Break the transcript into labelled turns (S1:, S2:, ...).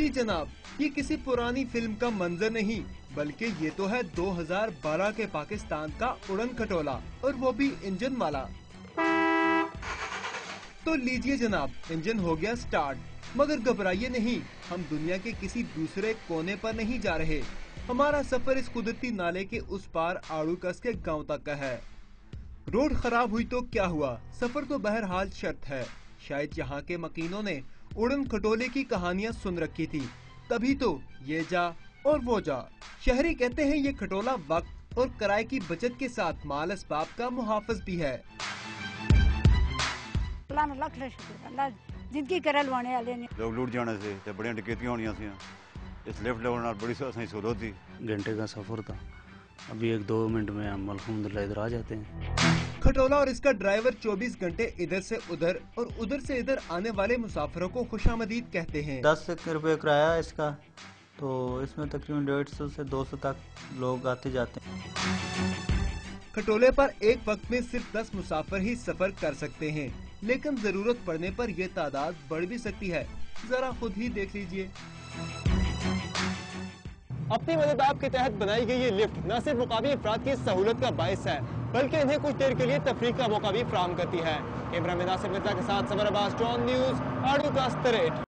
S1: जी जनाब, ये किसी पुरानी फिल्म का मंजर नहीं, बल्कि ये तो है 2012 के पाकिस्तान का उड़न खटोला, और वो भी इंजन वाला। तो लीजिए जनाब, इंजन हो गया स्टार्ट, मगर घबराइए नहीं, हम दुनिया के किसी दूसरे कोने पर नहीं जा रहे। हमारा सफर इस कुदरती नाले के उस पार आड़ूकस के गांव तक का है। रोड खराब हुई तो क्या हुआ, सफर तो बहरहाल शर्त है। शायद यहाँ के मकीनों ने उड़न खटोले की कहानियाँ सुन रखी थी, तभी तो ये जा और वो जा। शहरी कहते हैं ये खटोला वक्त और किराए की बचत के साथ माल असबाब का मुहाफिज भी है।
S2: जिंदगी कर लवाने वाले ने
S3: लोग लुट जाने से ते बड़ियां डकैतियां होनियां सी। इस लिफ्ट लेवल नाल बड़ी सही सहूलत थी।
S4: घंटे का सफर था, अभी 1-2 मिनट में हम अल्हम्दुलिल्लाह इधर आ जाते हैं।
S1: खटोला और इसका ड्राइवर 24 घंटे इधर से उधर और उधर से इधर आने वाले मुसाफिरों को खुशामदीद कहते हैं।
S5: 10 रुपये किराया इसका, तो इसमें तकरीबन 150 से 200 तक लोग आते जाते हैं।
S1: खटोले पर एक वक्त में सिर्फ 10 मुसाफिर ही सफर कर सकते हैं, लेकिन जरूरत पड़ने पर यह तादाद बढ़ भी सकती है। जरा खुद ही देख लीजिए। अपनी मदद आपके तहत बनाई गई ये लिफ्ट न सिर्फ मुकामी अफराद की सहूलत का बायस है, बल्कि इन्हें कुछ देर के लिए तफरीक का मौका भी फराहम करती है। इमरान नासिर मिर्जा के साथ समर अब्बास, जॉन न्यूज, आड़ू का स्तरेट।